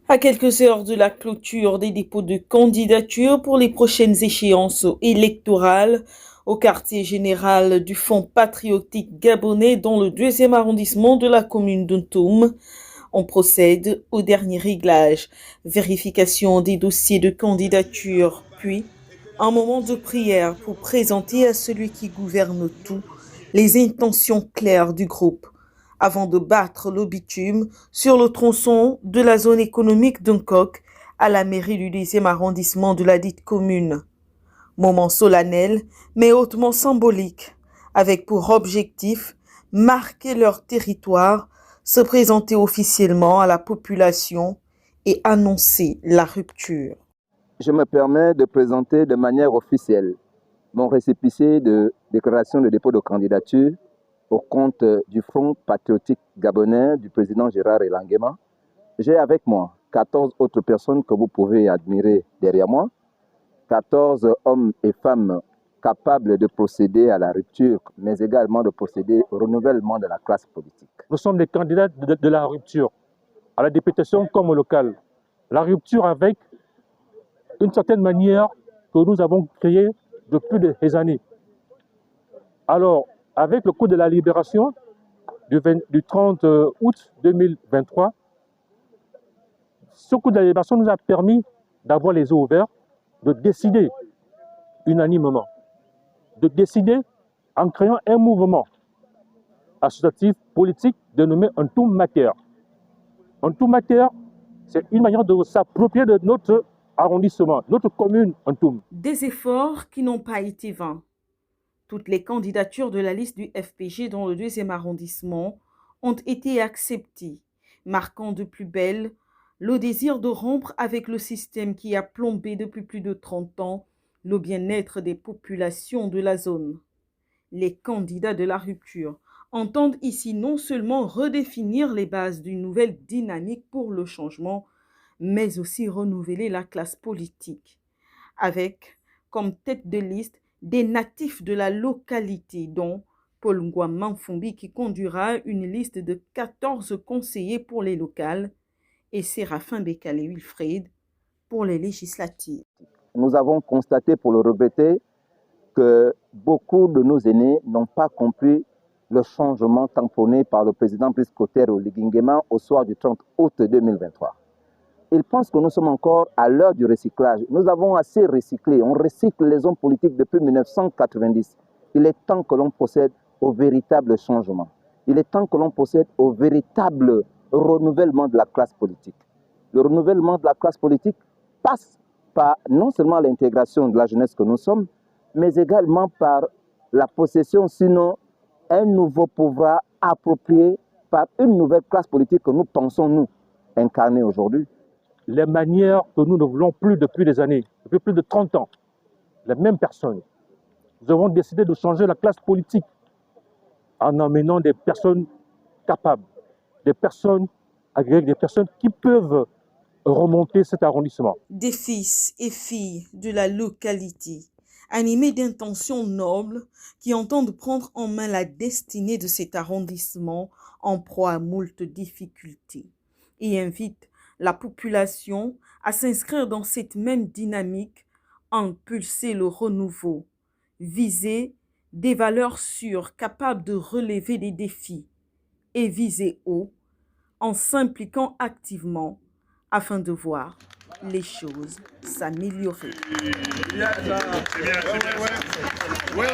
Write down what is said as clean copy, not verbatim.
À quelques heures de la clôture des dépôts de candidatures pour les prochaines échéances électorales au quartier général du Fonds patriotique gabonais dans le 2e arrondissement de la commune d'Untum, on procède au dernier réglage, vérification des dossiers de candidature, puis un moment de prière pour présenter à celui qui gouverne tout les intentions claires du groupe, avant de battre le bitume sur le tronçon de la zone économique d'Uncock à la mairie du 10e arrondissement de la dite commune. Moment solennel, mais hautement symbolique, avec pour objectif marquer leur territoire, se présenter officiellement à la population et annoncer la rupture. Je me permets de présenter de manière officielle mon récépissé de déclaration de dépôt de candidature au compte du Front patriotique gabonais du président Gérard Elanguema. J'ai avec moi 14 autres personnes que vous pouvez admirer derrière moi, 14 hommes et femmes capables de procéder à la rupture, mais également de procéder au renouvellement de la classe politique. Nous sommes des candidats de la rupture, à la députation comme au local. La rupture avec une certaine manière que nous avons créée depuis des années. Alors, avec le coup de la libération du 30 août 2023, ce coup de la libération nous a permis d'avoir les yeux ouverts, de décider unanimement, de décider en créant un mouvement associatif politique dénommé Untum Mater. Untum Mater, c'est une manière de s'approprier de notre arrondissement, notre commune Untum. Des efforts qui n'ont pas été vains. Toutes les candidatures de la liste du FPG dans le 2e arrondissement ont été acceptées, marquant de plus belle le désir de rompre avec le système qui a plombé depuis plus de 30 ans le bien-être des populations de la zone. Les candidats de la rupture entendent ici non seulement redéfinir les bases d'une nouvelle dynamique pour le changement, mais aussi renouveler la classe politique, avec comme tête de liste des natifs de la localité, dont Paul Ngouam-Manfumbi qui conduira une liste de 14 conseillers pour les locales et Séraphin Bekale-Wilfred pour les législatives. Nous avons constaté, pour le regretter, que beaucoup de nos aînés n'ont pas compris le changement tamponné par le président Brice Clotaire Oligui-Nguema au soir du 30 août 2023. Ils pensent que nous sommes encore à l'heure du recyclage. Nous avons assez recyclé. On recycle les hommes politiques depuis 1990. Il est temps que l'on procède au véritable changement. Il est temps que l'on procède au véritable renouvellement de la classe politique. Le renouvellement de la classe politique passe par non seulement l'intégration de la jeunesse que nous sommes, mais également par la possession, sinon un nouveau pouvoir approprié par une nouvelle classe politique que nous pensons, nous, incarner aujourd'hui. Les manières que nous ne voulons plus depuis des années, depuis plus de 30 ans, les mêmes personnes. Nous avons décidé de changer la classe politique en emmenant des personnes capables, des personnes agréées, des personnes qui peuvent remonter cet arrondissement. Des fils et filles de la localité, animés d'intentions nobles qui entendent prendre en main la destinée de cet arrondissement en proie à moult difficultés et invitent la population à s'inscrire dans cette même dynamique, impulser le renouveau, viser des valeurs sûres capables de relever des défis et viser haut en s'impliquant activement afin de voir les choses s'améliorer. Ouais.